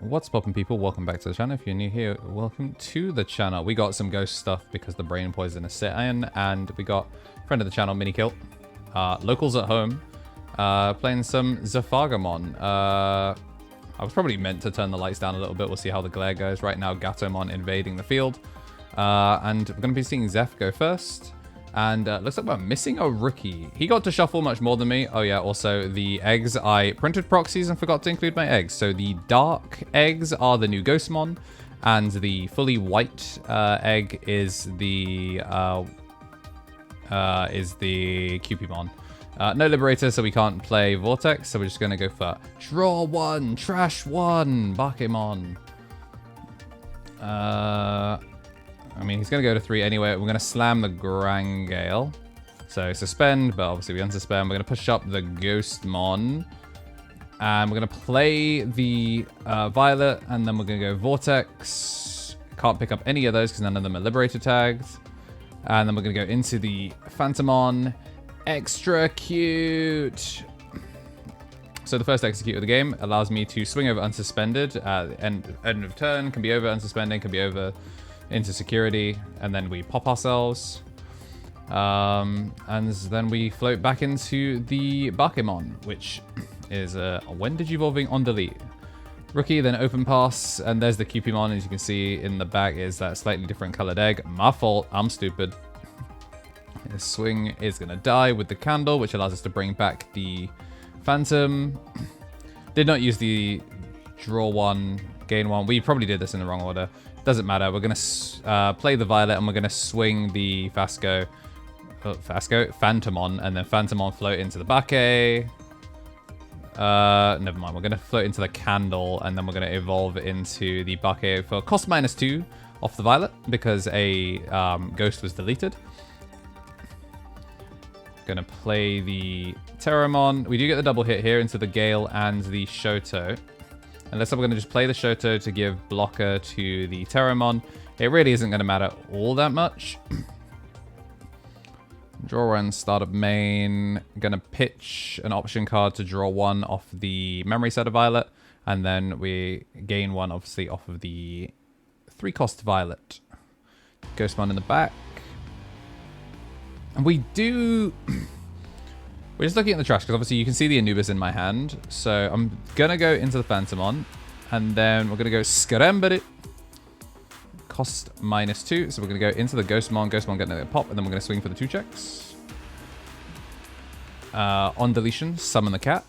What's poppin' people? Welcome back to the channel. If you're new here, welcome to the channel. We got some ghost stuff because the brain poison is set in, and we got friend of the channel, Minikill. Locals at home, playing some Zephagamonn. I was probably meant to turn the lights down a little bit. We'll see how the glare goes. Right now, KnTElixar invading the field. And we're going to be seeing Zeph go first. And looks like we're missing a rookie. He got to shuffle much more than me. Oh yeah, also the eggs. I printed proxies and forgot to include my eggs. So the dark eggs are the new Ghostmon. And the fully white egg is the Cupimon. No Liberator, so we can't play Vortex. So we're just going to go for Draw 1, Trash 1, Bakemon. I mean, he's going to go to 3 anyway. We're going to slam the Grangale. So suspend, but obviously we unsuspend. We're going to push up the Ghostmon. And we're going to play the Violet, and then we're going to go Vortex. Can't pick up any of those because none of them are Liberator tagged. And then we're going to go into the Phantomon. Extra cute. So the first execute of the game allows me to swing over unsuspended at the end of turn. Can be over unsuspending, can be over into security, and then we pop ourselves. And then we float back into the Bakemon, which is when Digivolving on delete. Rookie, then open pass, and there's the Cupimon. As you can see in the back is that slightly different colored egg. My fault, I'm stupid. His swing is going to die with the candle, which allows us to bring back the Phantom. Did not use the draw 1, gain 1. We probably did this in the wrong order. Doesn't matter. We're going to play the Violet, and we're going to swing the Phantomon, and then Phantomon float into the Bake. Never mind. We're going to float into the Candle, and then we're going to evolve into the Bake for cost -2 off the Violet, because a ghost was deleted. Going to play the terriermon. We do get the double hit here into the Gale and the Shoto. And let's say we're going to just play the Shoto to give blocker to the terriermon. It really isn't going to matter all that much. Draw 1, start of main. Going to pitch an option card to draw 1 off the memory set of Violet. And then we gain 1, obviously, off of the 3-cost Violet. Ghostmon in the back. And we do... We're just looking at the trash, because obviously you can see the Anubis in my hand. So I'm going to go into the Phantomon. And then we're going to go Scramble. Cost -2. So we're going to go into the Ghostmon. Ghostmon getting a pop. And then we're going to swing for the 2 checks. On Deletions, summon the cat.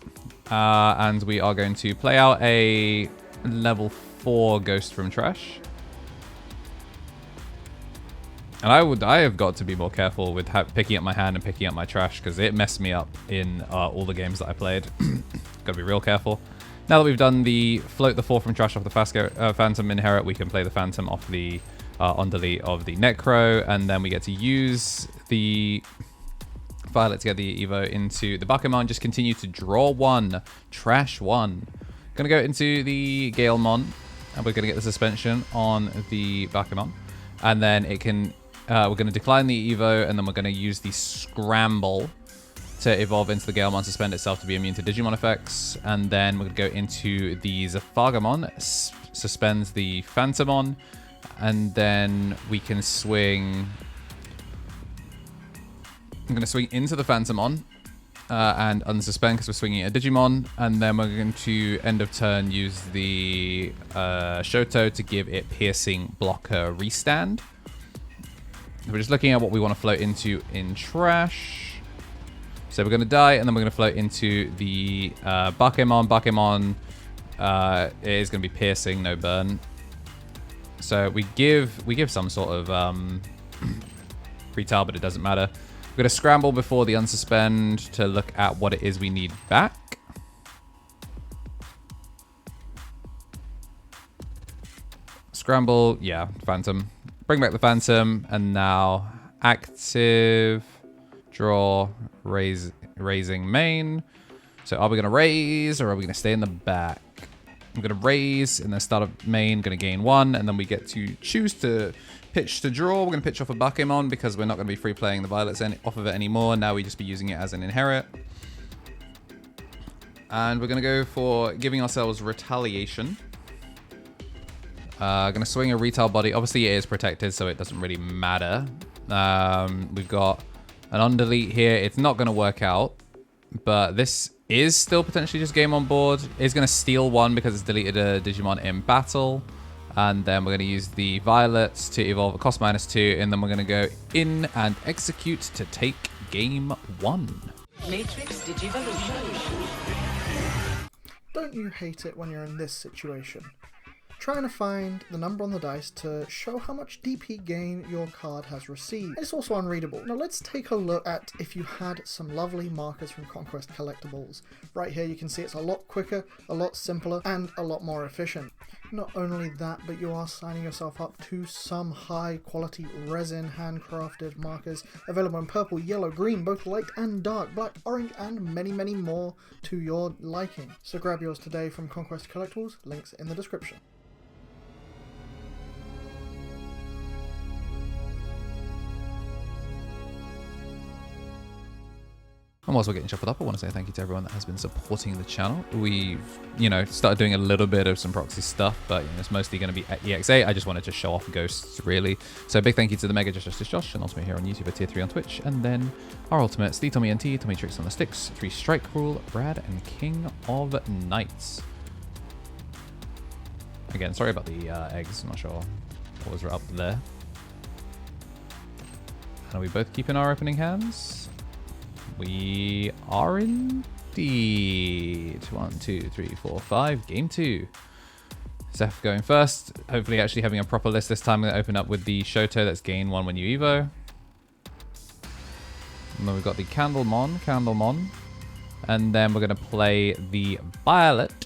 And we are going to play out a level 4 Ghost from Trash. And I have got to be more careful with picking up my hand and picking up my trash, because it messed me up in all the games that I played. Got to be real careful. Now that we've done the float the 4 from trash off the Phantom Inherit, we can play the Phantom off the on delete of the Necro, and then we get to use the Violet to get the Evo into the Bakemon. Just continue to draw 1, trash 1. Gonna go into the Galemon, and we're gonna get the suspension on the Bakemon, and then it can. We're going to decline the Evo, and then we're going to use the Scramble to evolve into the Galemon, suspend itself to be immune to Digimon effects. And then we're going to go into the Zephagamonn, suspends the Phantomon, and then we can swing... I'm going to swing into the Phantomon and unsuspend because we're swinging a Digimon. And then we're going to, end of turn, use the Shoto to give it piercing blocker restand. We're just looking at what we want to float into in trash. So we're going to die, and then we're going to float into the Bakemon. Bakemon is going to be piercing, no burn. So we give some sort of retail, but it doesn't matter. We're going to scramble before the unsuspend to look at what it is we need back. Scramble, yeah, Phantom. Bring back the Phantom, and now active, draw, raising main. So are we going to raise, or are we going to stay in the back? I'm going to raise, and then start of main, going to gain 1, and then we get to choose to pitch to draw. We're going to pitch off a Bakemon, because we're not going to be free playing the Violets off of it anymore. Now we just be using it as an inherit. And we're going to go for giving ourselves Retaliation. Gonna swing a retail body. Obviously it is protected, so it doesn't really matter. We've got an on delete here. It's not gonna work out, but this is still potentially just game on board. It's gonna steal one because it's deleted a Digimon in battle. And then we're gonna use the violets to evolve a cost -2, and then we're gonna go in and execute to take game 1. Matrix Digivolution. Don't you hate it when you're in this situation? Trying to find the number on the dice to show how much DP gain your card has received. It's also unreadable. Now let's take a look at if you had some lovely markers from Conquest Collectibles. Right here you can see it's a lot quicker, a lot simpler, and a lot more efficient. Not only that, but you are signing yourself up to some high quality resin handcrafted markers available in purple, yellow, green, both light and dark, black, orange, and many more to your liking. So grab yours today from Conquest Collectibles, links in the description. And whilst we're getting shuffled up, I want to say thank you to everyone that has been supporting the channel. We've, started doing a little bit of some proxy stuff, but it's mostly going to be at EX8. I just wanted to show off ghosts, really. So big thank you to the Mega Justice Josh, and Ultimate here on YouTube at Tier 3 on Twitch. And then our Ultimates, the Tommy NT, Tommy Tricks on the Sticks, 3 Strike Rule, Brad, and King of Knights. Again, sorry about the eggs. I'm not sure what was up there. And are we both keeping our opening hands? We are indeed. 1, 2, 3, 4, 5. Game 2. Zeph going first. Hopefully actually having a proper list this time. I'm going to open up with the Shoto. That's gain 1 when you Evo. And then we've got the KnTElixar. And then we're going to play the Violet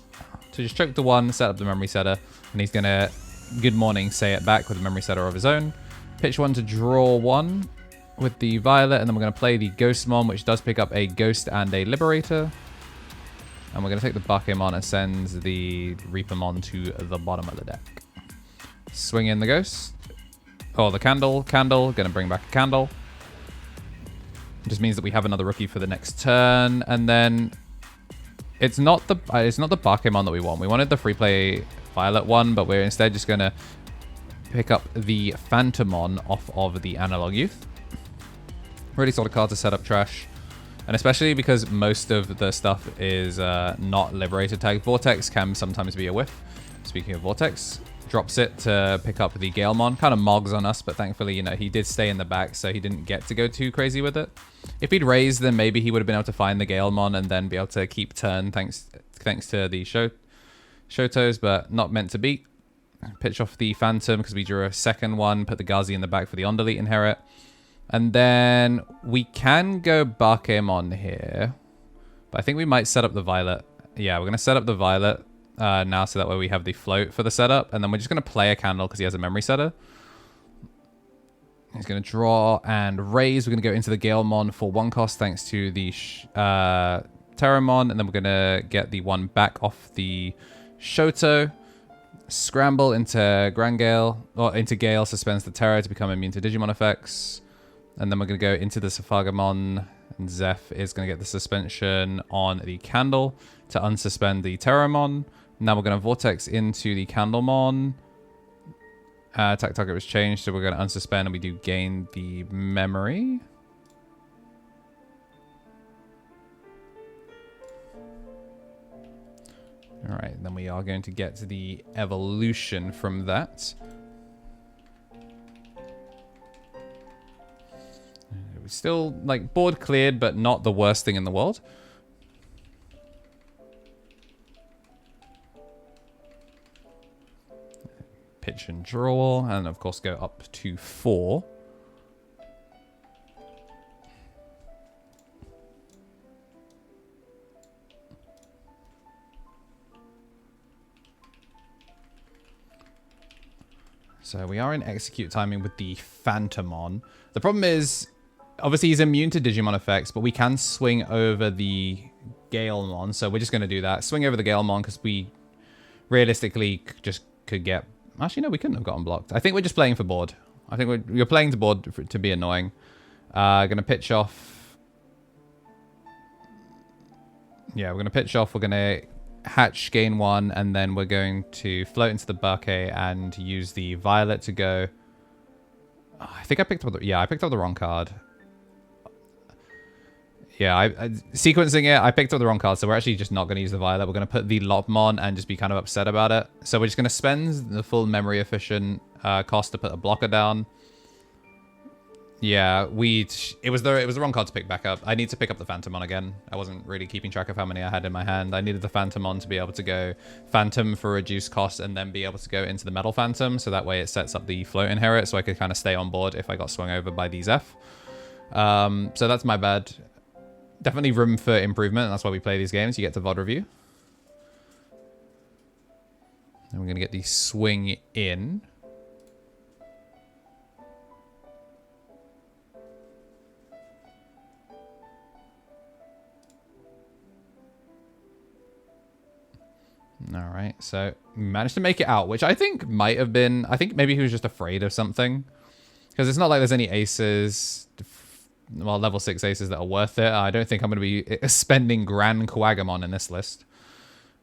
to just choke the 1, set up the memory setter. And he's going to, good morning, say it back with a memory setter of his own. Pitch 1 to draw 1. With the Violet, and then we're going to play the Ghostmon, which does pick up a Ghost and a Liberator. And we're going to take the Bakemon and send the Reapermon to the bottom of the deck. Swing in the Ghost. Oh, the Candle. Going to bring back a Candle. It just means that we have another rookie for the next turn. And then it's not the Bakemon that we want. We wanted the free play Violet one, but we're instead just going to pick up the Phantomon off of the Analog Youth. Really solid card to set up trash. And especially because most of the stuff is not Liberator tag. Vortex can sometimes be a whiff. Speaking of Vortex, drops it to pick up the Galemon. Kind of mogs on us, but thankfully, he did stay in the back, so he didn't get to go too crazy with it. If he'd raised, then maybe he would have been able to find the Galemon and then be able to keep turn thanks to the Shotos, but not meant to be. Pitch off the Phantom because we drew a second one, put the Gazi in the back for the on-delete inherit. And then we can go Bakemon here. But I think we might set up the Violet. Yeah, we're going to set up the Violet now so that way we have the float for the setup. And then we're just going to play a Candle because he has a memory setter. He's going to draw and raise. We're going to go into the Galemon for 1 cost thanks to the Terriermon. And then we're going to get the 1 back off the Shoto. Scramble into Grangale, or into Gale, suspends the Terror to become immune to Digimon effects. And then we're going to go into the Zephagamonn, and Zeph is going to get the suspension on the Candle to unsuspend the Terriermon. Now we're going to Vortex into the Candlemon. Attack target was changed, so we're going to unsuspend, and we do gain the memory. All right, then we are going to get to the evolution from that. We still, board cleared, but not the worst thing in the world. Pitch and draw, and of course go up to 4. So we are in execute timing with the Phantomon. The problem is, obviously he's immune to Digimon effects, but we can swing over the Galemon. So we're just going to do that. Swing over the Galemon because we realistically just could get... Actually, no, we couldn't have gotten blocked. I think we're just playing for board. I think we're playing to board to be annoying. Going to pitch off... Yeah, we're going to pitch off. We're going to hatch, gain 1, and then we're going to float into the bucket and use the violet to go. Oh, I think I picked up I picked up the wrong card. Yeah, I sequencing it, I picked up the wrong card, so we're actually just not going to use the violet. We're going to put the Lopmon and just be kind of upset about it. So we're just going to spend the full memory efficient cost to put a blocker down. Yeah, it was the wrong card to pick back up. I need to pick up the Phantomon again. I wasn't really keeping track of how many I had in my hand. I needed the Phantomon to be able to go Phantom for reduced cost and then be able to go into the Metal Phantom, so that way it sets up the float inherit so I could kind of stay on board if I got swung over by these F. So that's my bad. Definitely room for improvement, and that's why we play these games. You get to VOD review. And we're going to get the swing in. All right, so managed to make it out, which I think might have been... I think maybe he was just afraid of something. Because it's not like there's any aces... Well, level 6 aces that are worth it. I don't think I'm going to be spending Grand Quagamon in this list.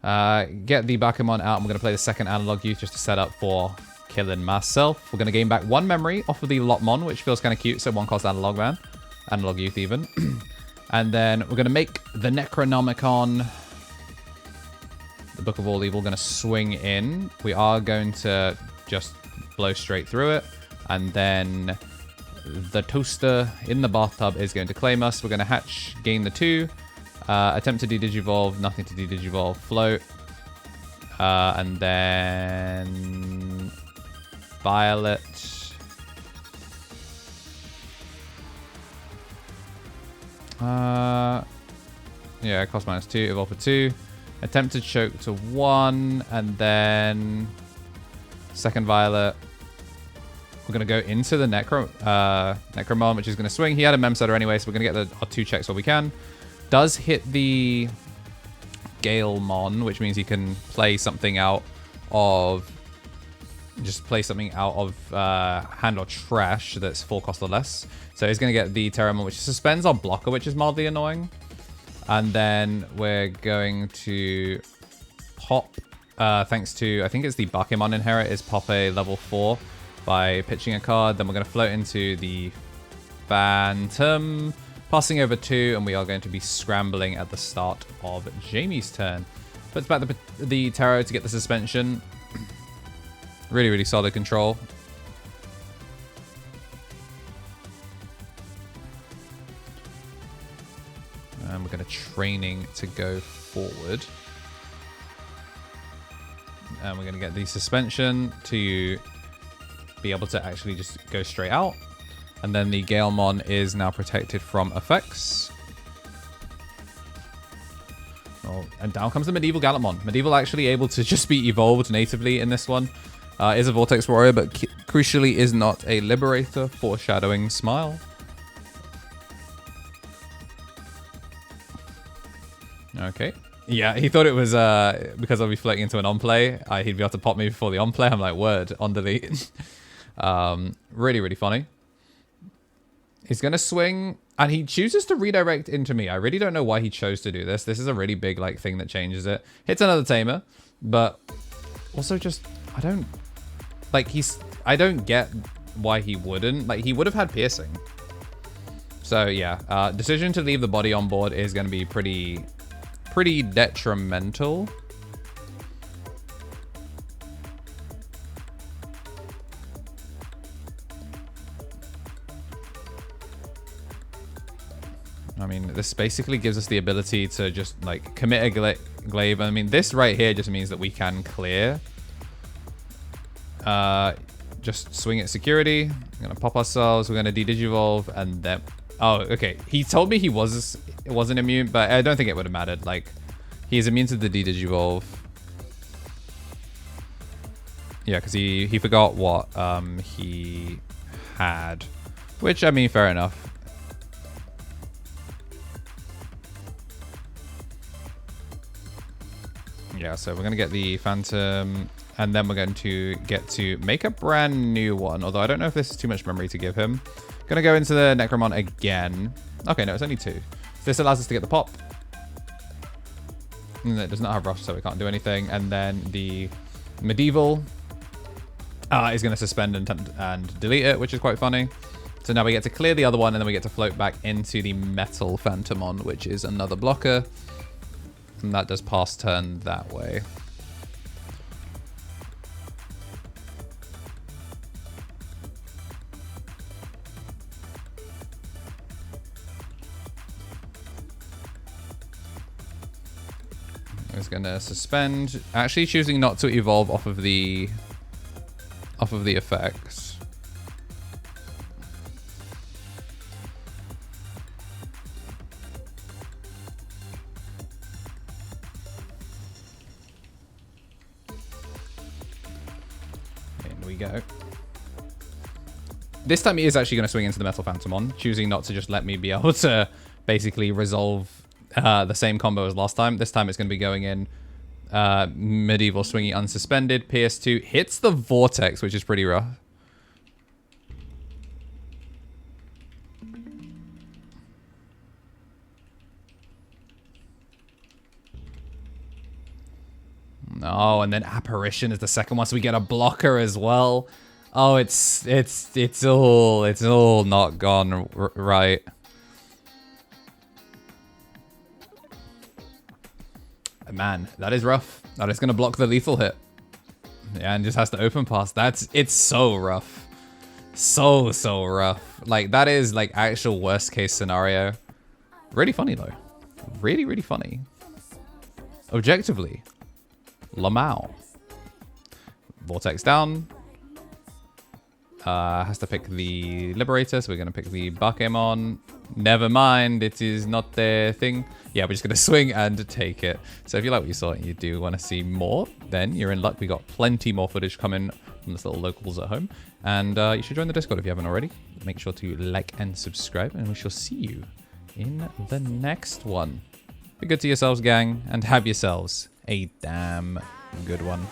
Get the Bakamon out. I'm going to play the second Analog Youth just to set up for killing myself. We're going to gain back 1 memory off of the Lopmon, which feels kind of cute. So 1 cost Analog Man. Analog Youth even. And then we're going to make the Necronomicon, the Book of All Evil, going to swing in. We are going to just blow straight through it. And then... the toaster in the bathtub is going to claim us. We're going to hatch, gain the 2. Attempt to de-digivolve, nothing to de-digivolve, float. And then... violet. Yeah, cost -2, evolve for 2. Attempt to choke to 1, and then... second violet. We're going to go into the Necromon, which is going to swing. He had a Mem Setter anyway, so we're going to get our 2 checks while we can. Does hit the Galemon, which means he can play something out of... just play something out of hand or trash that's 4 cost or less. So he's going to get the Terriermon, which suspends our blocker, which is mildly annoying. And then we're going to pop, thanks to... I think it's the Bakemon inherit, is pop a level 4. By pitching a card. Then we're going to float into the Phantom, passing over 2, and we are going to be scrambling at the start of Jamie's turn. Puts back the Tarot to get the suspension. Really, really solid control. And we're going to training to go forward. And we're going to get the suspension to... be able to actually just go straight out. And then the Galemon is now protected from effects. Oh, and down comes the Medieval Gallantmon. Medieval actually able to just be evolved natively in this one. Is a Vortex Warrior, but crucially is not a Liberator. Foreshadowing smile. Okay. Yeah, he thought it was because I'll be floating into an on-play. He'd be able to pop me before the on-play. I'm like, word, on delete. Really, really funny. He's going to swing, and he chooses to redirect into me. I really don't know why he chose to do this. This is a really big like thing that changes it. Hits another Tamer, but also just, I don't get why he wouldn't. Like, he would have had piercing. So yeah, decision to leave the body on board is going to be pretty detrimental. I mean, this basically gives us the ability to just, like, commit a glaive. I mean, this right here just means that we can clear. Just swing at security. We're going to pop ourselves. We're going to de-digivolve, and then... Oh, okay. He told me he wasn't immune, but I don't think it would have mattered. Like, he's immune to the de-digivolve. Yeah, because he forgot what he had. Which, I mean, fair enough. Yeah, so we're going to get the Phantom, and then we're going to get to make a brand new one, although I don't know if this is too much memory to give him. Going to go into the Necromon again. Okay, no, it's only 2. This allows us to get the pop. It does not have rush, so we can't do anything. And then the medieval is going to suspend and delete it, which is quite funny. So now we get to clear the other one, and then we get to float back into the metal Phantomon, which is another blocker. And that does pass turn that way. Is going to suspend, actually choosing not to evolve off of the effects. In we go. This time he is actually going to swing into the Metal Phantomon, choosing not to just let me be able to basically resolve the same combo as last time. This time it's going to be going in medieval swinging unsuspended. PS2 hits the vortex, which is pretty rough. Oh, and then apparition is the second one, so we get a blocker as well. Oh, it's all not gone right. Man, that is rough. That is going to block the lethal hit. Yeah, and just has to open pass. It's so rough. So rough. Like, that is like actual worst case scenario. Really funny though. Really funny. Objectively. Lamau. Vortex down. Has to pick the Liberator, so we're going to pick the Bakemon. Never mind, it is not their thing. Yeah, we're just going to swing and take it. So if you like what you saw and you do want to see more, then you're in luck. We got plenty more footage coming from this little locals at home. And you should join the Discord if you haven't already. Make sure to like and subscribe, and we shall see you in the next one. Be good to yourselves, gang, and have yourselves a damn good one.